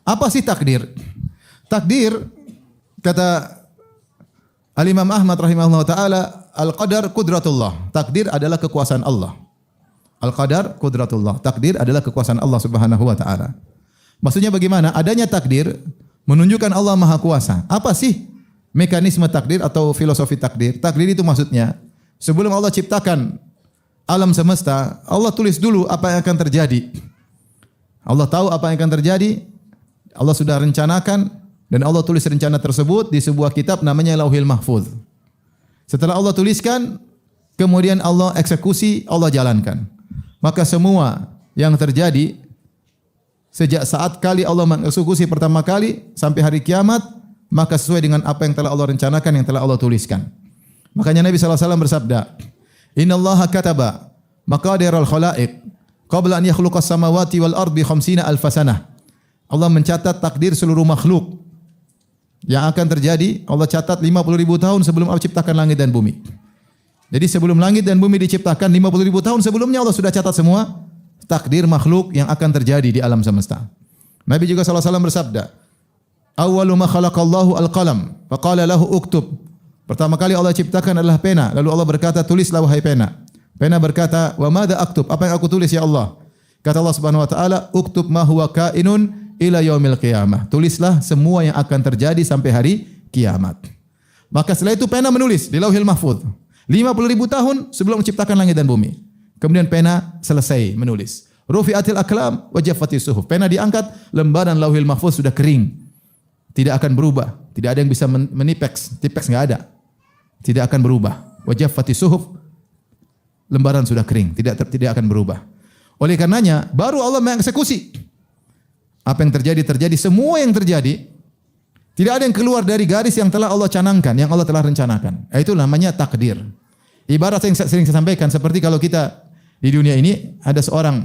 Apa sih takdir? Takdir kata Al-Imam Ahmad rahimahullah taala, al-qadar qudratullah. Takdir adalah kekuasaan Allah. Al-qadar qudratullah. Takdir adalah kekuasaan Allah Subhanahu wa taala. Maksudnya bagaimana? Adanya takdir menunjukkan Allah Maha Kuasa. Apa sih mekanisme takdir atau filosofi takdir? Takdir itu maksudnya sebelum Allah ciptakan alam semesta, Allah tulis dulu apa yang akan terjadi. Allah tahu apa yang akan terjadi. Allah sudah rencanakan dan Allah tulis rencana tersebut di sebuah kitab namanya Lauhil Mahfuz. Setelah Allah tuliskan, kemudian Allah eksekusi, Allah jalankan. Maka semua yang terjadi sejak saat kali Allah mengeksekusi pertama kali sampai hari kiamat, maka sesuai dengan apa yang telah Allah rencanakan, yang telah Allah tuliskan. Makanya Nabi SAW bersabda, Innallaha kataba maqadiral khalaiq qabla an yakhluqas samawati wal ardi 50 alf sanah. Allah mencatat takdir seluruh makhluk yang akan terjadi. Allah catat 50.000 tahun sebelum Allah ciptakan langit dan bumi. Jadi sebelum langit dan bumi diciptakan 50.000 tahun sebelumnya Allah sudah catat semua takdir makhluk yang akan terjadi di alam semesta. Nabi juga SAW bersabda, Awwalu ma khalaqallahu al-qalam, faqala lahu uktub. Pertama kali Allah ciptakan adalah pena, lalu Allah berkata, tulislah wahai pena. Pena berkata, wa madza aktub? Apa yang aku tulis ya Allah? Kata Allah Subhanahu wa taala, uktub ma huwa kainun ila yaumil qiyamah. Tulislah semua yang akan terjadi sampai hari kiamat. Maka setelah itu pena menulis di Lauhil Mahfuz. 50.000 tahun sebelum menciptakan langit dan bumi. Kemudian pena selesai menulis. Rufi'atil aqlam wa jaffatis suhuf. Pena diangkat, lembaran Lauhil Mahfuz sudah kering. Tidak akan berubah. Tidak ada yang bisa menipeks. Tipeks enggak ada. Tidak akan berubah. Wa jaffatis suhuf. Lembaran sudah kering, tidak akan berubah. Oleh karenanya, baru Allah mengeksekusi. Apa yang terjadi, semua yang terjadi. Tidak ada yang keluar dari garis yang telah Allah canangkan, yang Allah telah rencanakan. Itu namanya takdir. Ibarat yang sering saya sampaikan, seperti kalau kita di dunia ini ada seorang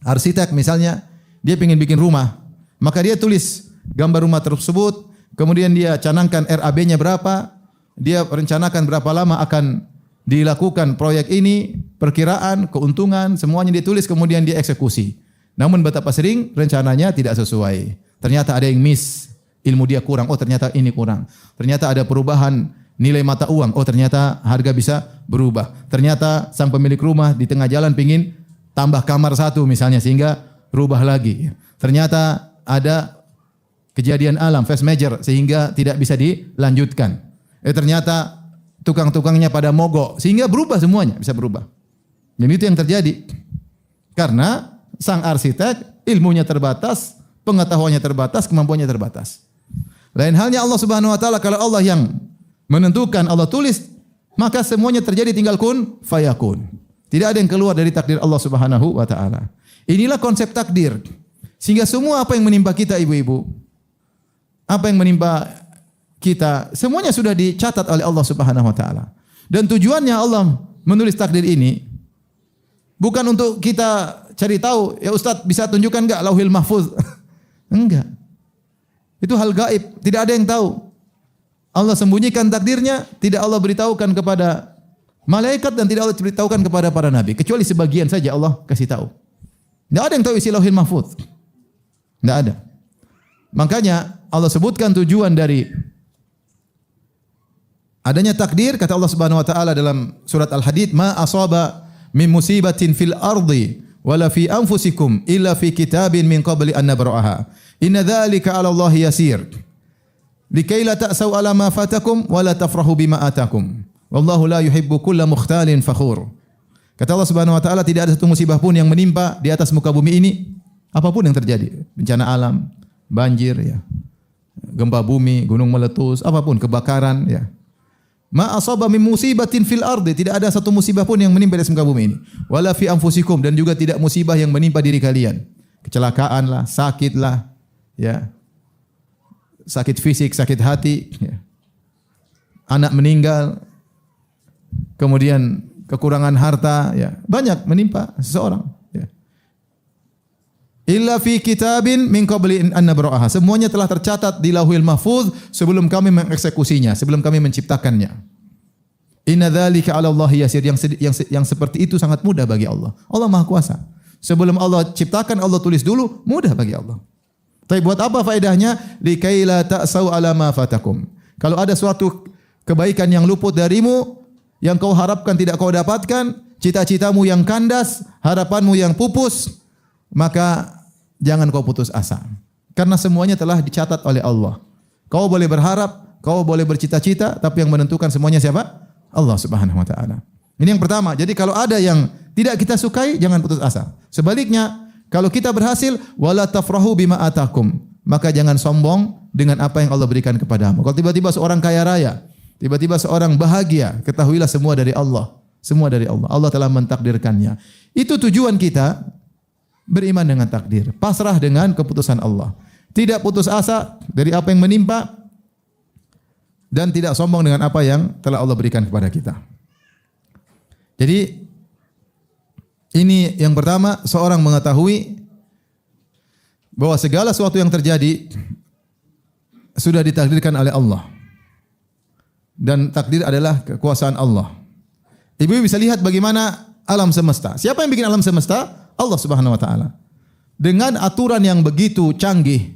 arsitek misalnya, dia ingin bikin rumah, maka dia tulis gambar rumah tersebut, kemudian dia canangkan RAB-nya berapa, dia rencanakan berapa lama akan dilakukan proyek ini, perkiraan, keuntungan, semuanya ditulis, kemudian dia eksekusi. Namun betapa sering rencananya tidak sesuai. Ternyata ada yang miss, ilmu dia kurang, oh ternyata ini kurang. Ternyata ada perubahan nilai mata uang, oh ternyata harga bisa berubah. Ternyata sang pemilik rumah di tengah jalan pingin tambah kamar satu misalnya, sehingga rubah lagi. Ternyata ada kejadian alam, force major, sehingga tidak bisa dilanjutkan. Ternyata tukang-tukangnya pada mogok, sehingga berubah semuanya, bisa berubah. Dan itu yang terjadi. Karena sang arsitek ilmunya terbatas, pengetahuannya terbatas, kemampuannya terbatas. Lain halnya Allah Subhanahu wa taala, kalau Allah yang menentukan, Allah tulis, maka semuanya terjadi, tinggal kun fayakun. Tidak ada yang keluar dari takdir Allah Subhanahu wa taala. Inilah konsep takdir. Sehingga semua apa yang menimpa kita ibu-ibu, apa yang menimpa kita, semuanya sudah dicatat oleh Allah Subhanahu wa taala. Dan tujuannya Allah menulis takdir ini bukan untuk kita cari tahu, ya Ustaz bisa tunjukkan enggak Lauhil Mahfuz? Enggak. Itu hal gaib, tidak ada yang tahu. Allah sembunyikan takdirnya, tidak Allah beritahukan kepada malaikat dan tidak Allah beritahukan kepada para nabi, kecuali sebagian saja Allah kasih tahu. Tidak ada yang tahu isi Lauhil Mahfuz. Tidak ada. Makanya Allah sebutkan tujuan dari adanya takdir, kata Allah Subhanahu wa taala dalam surat Al-Hadid, ma asaba min musibatin fil ardi wala fi anfusikum illa fi kitabin min qabli an nabra'aha. Inna dzalika 'ala Allah yasir. Likai la ta'sau 'ala ma fatakum wa la tafrahu bima atakum. Wallahu la yuhibbu kulla mukhtalin fakhur. Kata Allah Subhanahu wa taala, tidak ada satu musibah pun yang menimpa di atas muka bumi ini, apapun yang terjadi, bencana alam, banjir ya, gempa bumi, gunung meletus, apapun, kebakaran ya. Ma asaba min musibatin fil ardi, tidak ada satu musibah pun yang menimpa di muka bumi ini. Wala fi anfusikum, dan juga tidak musibah yang menimpa diri kalian. Kecelakaan lah, sakit lah, ya. Sakit fisik, sakit hati, ya. Anak meninggal, kemudian kekurangan harta, ya. Banyak menimpa seseorang, ya. Illa fi kitabin min qabli an nabra'aha. Semuanya telah tercatat di Lauhil Mahfuz sebelum kami mengeksekusinya, sebelum kami menciptakannya. Inna dzalika 'ala Allah yasir. Yang seperti itu sangat mudah bagi Allah. Allah Maha Kuasa. Sebelum Allah ciptakan, Allah tulis dulu, mudah bagi Allah. Tapi buat apa faedahnya? Likai la ta'sau ala ma fatakum. Kalau ada suatu kebaikan yang luput darimu, yang kau harapkan tidak kau dapatkan, cita-citamu yang kandas, harapanmu yang pupus, maka jangan kau putus asa. Karena semuanya telah dicatat oleh Allah. Kau boleh berharap, kau boleh bercita-cita, tapi yang menentukan semuanya siapa? Allah Subhanahu wa taala. Ini yang pertama. Jadi kalau ada yang tidak kita sukai, jangan putus asa. Sebaliknya, kalau kita berhasil, wala tafrahu bima atakum, maka jangan sombong dengan apa yang Allah berikan kepadamu. Kalau tiba-tiba seorang kaya raya, tiba-tiba seorang bahagia, ketahuilah semua dari Allah. Semua dari Allah. Allah telah mentakdirkannya. Itu tujuan kita beriman dengan takdir, pasrah dengan keputusan Allah. Tidak putus asa dari apa yang menimpa dan tidak sombong dengan apa yang telah Allah berikan kepada kita. Jadi ini yang pertama, seorang mengetahui bahwa segala sesuatu yang terjadi sudah ditakdirkan oleh Allah. Dan takdir adalah kekuasaan Allah. Ibu bisa lihat bagaimana alam semesta. Siapa yang bikin alam semesta? Allah Subhanahu wa taala. Dengan aturan yang begitu canggih,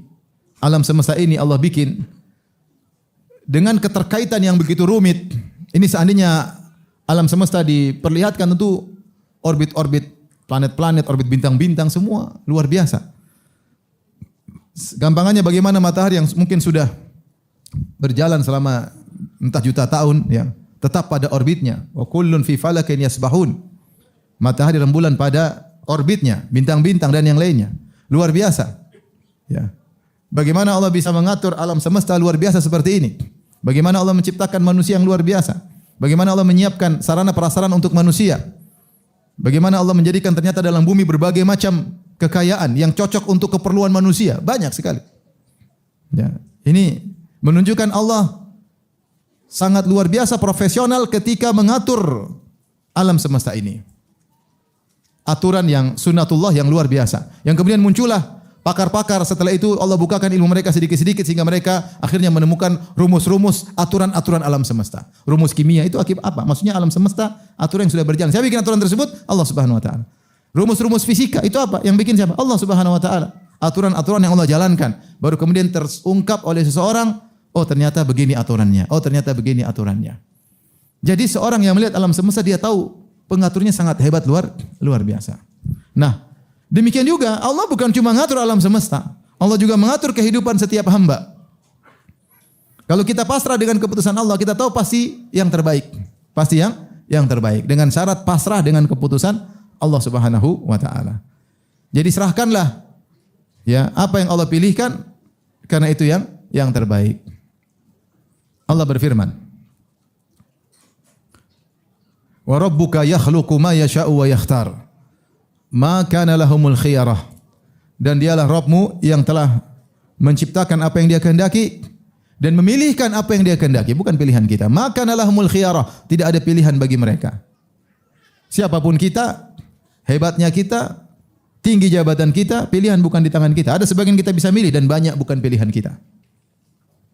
alam semesta ini Allah bikin dengan keterkaitan yang begitu rumit. Ini seandainya alam semesta diperlihatkan, tentu orbit-orbit planet-planet, orbit bintang-bintang semua luar biasa. Gampangannya bagaimana matahari yang mungkin sudah berjalan selama entah juta tahun, ya, tetap pada orbitnya. Wa kullun fi falakin yasbahun. Matahari rembulan pada orbitnya, bintang-bintang dan yang lainnya. Luar biasa. Ya. Bagaimana Allah bisa mengatur alam semesta luar biasa seperti ini? Bagaimana Allah menciptakan manusia yang luar biasa? Bagaimana Allah menyiapkan sarana prasarana untuk manusia? Bagaimana Allah menjadikan ternyata dalam bumi berbagai macam kekayaan yang cocok untuk keperluan manusia. Banyak sekali. Ya. Ini menunjukkan Allah sangat luar biasa profesional ketika mengatur alam semesta ini. Aturan yang sunnatullah yang luar biasa. Yang kemudian muncullah pakar-pakar, setelah itu Allah bukakan ilmu mereka sedikit-sedikit sehingga mereka akhirnya menemukan rumus-rumus aturan-aturan alam semesta. Rumus kimia itu akibat apa? Maksudnya alam semesta aturan yang sudah berjalan. Siapa bikin aturan tersebut? Allah Subhanahu wa taala. Rumus-rumus fisika itu apa? Yang bikin siapa? Allah Subhanahu wa taala. Aturan-aturan yang Allah jalankan baru kemudian terungkap oleh seseorang, oh ternyata begini aturannya. Oh ternyata begini aturannya. Jadi seorang yang melihat alam semesta dia tahu pengaturnya sangat hebat, luar biasa. Nah, demikian juga Allah bukan cuma mengatur alam semesta, Allah juga mengatur kehidupan setiap hamba. Kalau kita pasrah dengan keputusan Allah, kita tahu pasti yang terbaik. Pasti yang terbaik dengan syarat pasrah dengan keputusan Allah Subhanahu wa taala. Jadi serahkanlah ya apa yang Allah pilihkan karena itu yang terbaik. Allah berfirman, "Wa rabbuka yakhluqu ma yasha'u wa yakhtar." Maka lahumul khiyarah, dan dialah Rabbmu yang telah menciptakan apa yang dia kehendaki dan memilihkan apa yang dia kehendaki, bukan pilihan kita. Maka lahumul khiyarah, tidak ada pilihan bagi mereka. Siapapun kita, hebatnya kita, tinggi jabatan kita, pilihan bukan di tangan kita. Ada sebagian kita bisa milih dan banyak bukan pilihan kita.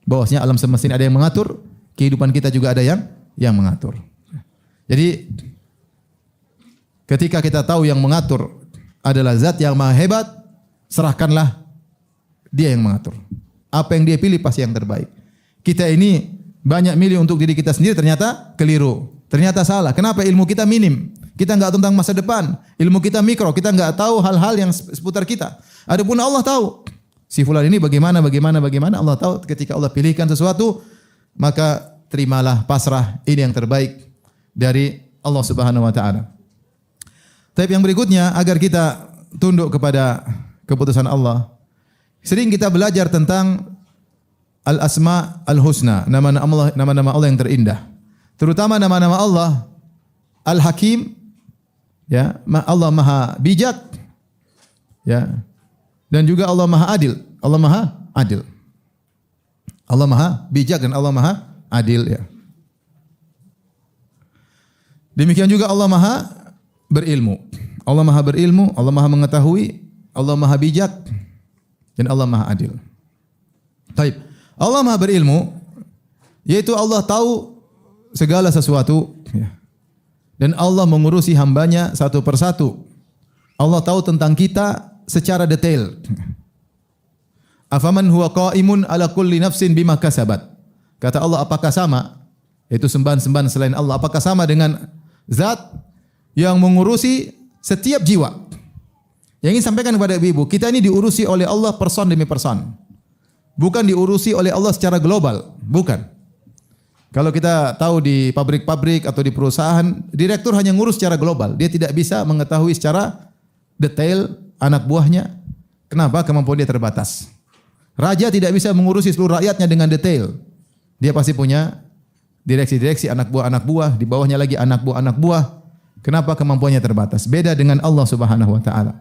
Bahwasanya alam semesta ini ada yang mengatur, kehidupan kita juga ada yang mengatur. Jadi ketika kita tahu yang mengatur adalah zat yang maha hebat, serahkanlah dia yang mengatur. Apa yang dia pilih pasti yang terbaik. Kita ini banyak milih untuk diri kita sendiri, ternyata keliru. Ternyata salah. Kenapa? Ilmu kita minim. Kita enggak tentang masa depan. Ilmu kita mikro. Kita enggak tahu hal-hal yang seputar kita. Adapun Allah tahu. Si fulan ini bagaimana. Allah tahu. Ketika Allah pilihkan sesuatu, maka terimalah, pasrah. Ini yang terbaik dari Allah Subhanahu wa taala. Tapi yang berikutnya, agar kita tunduk kepada keputusan Allah, sering kita belajar tentang al-asma al-husna, nama-nama Allah yang terindah. Terutama nama-nama Allah Al-Hakim, ya, Allah Maha Bijak, ya. Dan juga Allah Maha Adil. Allah Maha Adil. Allah Maha Bijak dan Allah Maha Adil, ya. Demikian juga Allah Maha berilmu. Allah Maha berilmu, Allah Maha mengetahui, Allah Maha bijak, dan Allah Maha adil. Baik. Allah Maha berilmu, yaitu Allah tahu segala sesuatu, ya. Dan Allah mengurusi hambanya satu persatu. Allah tahu tentang kita secara detail. Afaman huwa qaimun ala kulli nafsin bima kasabat. Kata Allah, apakah sama? Itu sembahan-sembahan selain Allah. Apakah sama dengan zat yang mengurusi setiap jiwa? Yang ingin sampaikan kepada ibu-ibu, kita ini diurusi oleh Allah person demi person. Bukan diurusi oleh Allah secara global. Bukan. Kalau kita tahu di pabrik-pabrik atau di perusahaan, direktur hanya ngurus secara global. Dia tidak bisa mengetahui secara detail anak buahnya. Kenapa? Kemampuan dia terbatas. Raja tidak bisa mengurusi seluruh rakyatnya dengan detail. Dia pasti punya direksi-direksi anak buah, di bawahnya lagi anak buah. Kenapa? Kemampuannya terbatas. Beda dengan Allah Subhanahu wa taala.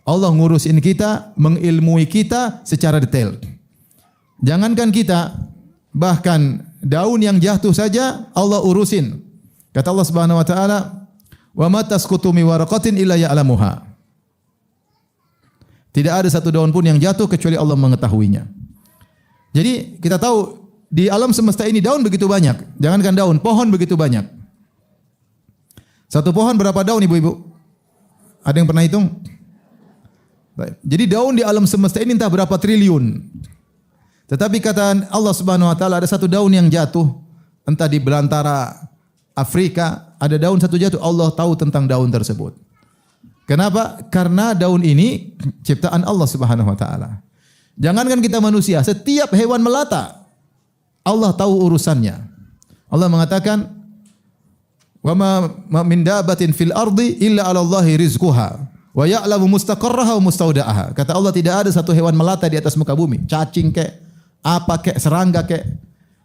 Allah ngurusin kita, mengilmui kita secara detail. Jangankan kita, bahkan daun yang jatuh saja Allah urusin. Kata Allah Subhanahu wa taala, "Wa ma tasqutu min waraqatin illa ya'lamuha." Tidak ada satu daun pun yang jatuh kecuali Allah mengetahuinya. Jadi kita tahu di alam semesta ini daun begitu banyak. Jangankan daun, pohon begitu banyak. Satu pohon berapa daun ibu-ibu? Ada yang pernah hitung? Baik. Jadi daun di alam semesta ini entah berapa triliun. Tetapi kata Allah Subhanahu wa taala ada satu daun yang jatuh entah di belantara Afrika, ada daun satu jatuh, Allah tahu tentang daun tersebut. Kenapa? Karena daun ini ciptaan Allah Subhanahu wa taala. Jangankan kita manusia, setiap hewan melata Allah tahu urusannya. Allah mengatakan, "Wa ma min dabatin fil ardi illa 'ala Allahi rizquha wa ya'lamu mustaqarraha wa mustaudaha." Kata Allah, tidak ada satu hewan melata di atas muka bumi, cacing kek, apa kek, serangga kek,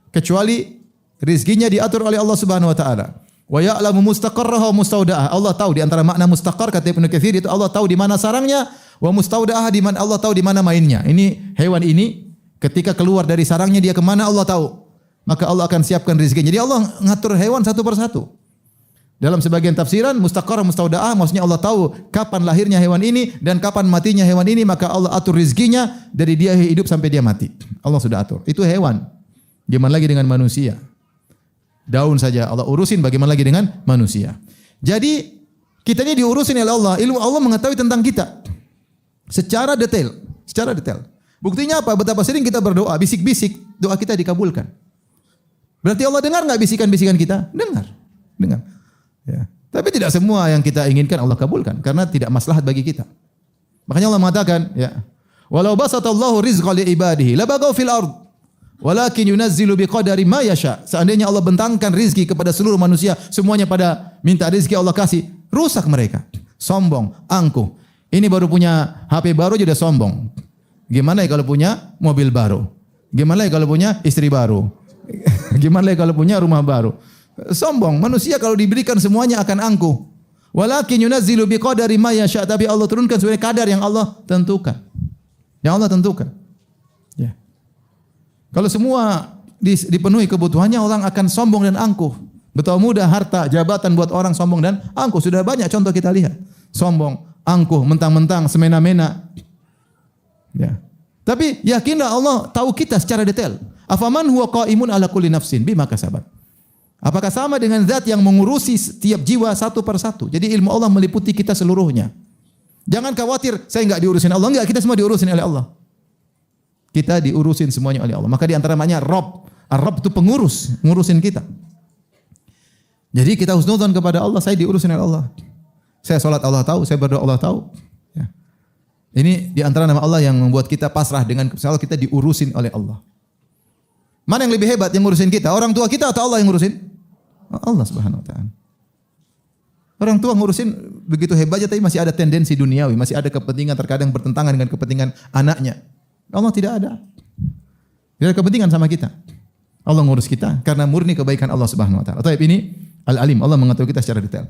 kecuali rizkinya diatur oleh Allah Subhanahu wa taala. Wa ya'lamu mustaqarraha wa mustaudaha. Allah tahu di antara makna mustaqar kata Ibnu Katsir itu Allah tahu di mana sarangnya, wa mustaudaha di mana Allah tahu di mana mainnya. Ini hewan ini ketika keluar dari sarangnya dia kemana Allah tahu. Maka Allah akan siapkan rezekinya. Jadi Allah ngatur hewan satu persatu. Dalam sebagian tafsiran mustaqar mustaudaah maksudnya Allah tahu kapan lahirnya hewan ini dan kapan matinya hewan ini, maka Allah atur rezekinya dari dia hidup sampai dia mati. Allah sudah atur. Itu hewan. Gimana lagi dengan manusia? Daun saja Allah urusin, bagaimana lagi dengan manusia. Jadi kita ini diurusin oleh Allah. Ilmu Allah mengetahui tentang kita secara detail, secara detail. Buktinya apa? Betapa sering kita berdoa, bisik-bisik, doa kita dikabulkan. Berarti Allah dengar enggak bisikan-bisikan kita? Dengar. Dengar. Ya. Tapi tidak semua yang kita inginkan Allah kabulkan karena tidak maslahat bagi kita. Makanya Allah mengatakan, ya, "Walau basatallahu rizqa li ibadihi labagaw fil ard, walakin yunazzilu biqadari ma yasha." Seandainya Allah bentangkan rizki kepada seluruh manusia, semuanya pada minta rizki Allah kasih, rusak mereka. Sombong, angkuh. Ini baru punya HP baru sudah sombong. Gimana ya kalau punya mobil baru? Gimana ya kalau punya istri baru? Gimana ya kalau punya rumah baru? Sombong. Manusia kalau diberikan semuanya akan angkuh. Walakin yunazzilu biqadari ma yasha, tapi Allah turunkan sesuai kadar yang Allah tentukan. Yang Allah tentukan. Ya. Kalau semua dipenuhi kebutuhannya, orang akan sombong dan angkuh. Betapa mudah harta, jabatan buat orang sombong dan angkuh. Sudah banyak contoh kita lihat. Sombong, angkuh, mentang-mentang, semena-mena. Ya. Tapi yakinlah Allah tahu kita secara detail. Afaman huwa qaimun ala kulli nafsin bima kasabat. Apakah sama dengan zat yang mengurusi setiap jiwa satu persatu? Jadi ilmu Allah meliputi kita seluruhnya. Jangan khawatir saya enggak diurusin Allah. Enggak, kita semua diurusin oleh Allah. Kita diurusin semuanya oleh Allah. Maka di antara namanya Rabb. Ar-Rabb itu pengurus, ngurusin kita. Jadi kita husnudzon kepada Allah, saya diurusin oleh Allah. Saya salat Allah tahu, saya berdoa Allah tahu. Ya. Ini di antara nama Allah yang membuat kita pasrah dengan kalau kita diurusin oleh Allah. Mana yang lebih hebat yang ngurusin kita? Orang tua kita atau Allah yang ngurusin? Allah Subhanahu wa taala. Orang tua ngurusin begitu hebatnya tapi masih ada tendensi duniawi, masih ada kepentingan terkadang bertentangan dengan kepentingan anaknya. Allah tidak ada. Tidak ada kepentingan sama kita. Allah ngurus kita karena murni kebaikan Allah Subhanahu wa taala. Taib ini Al-Alim, Allah mengetahui kita secara detail.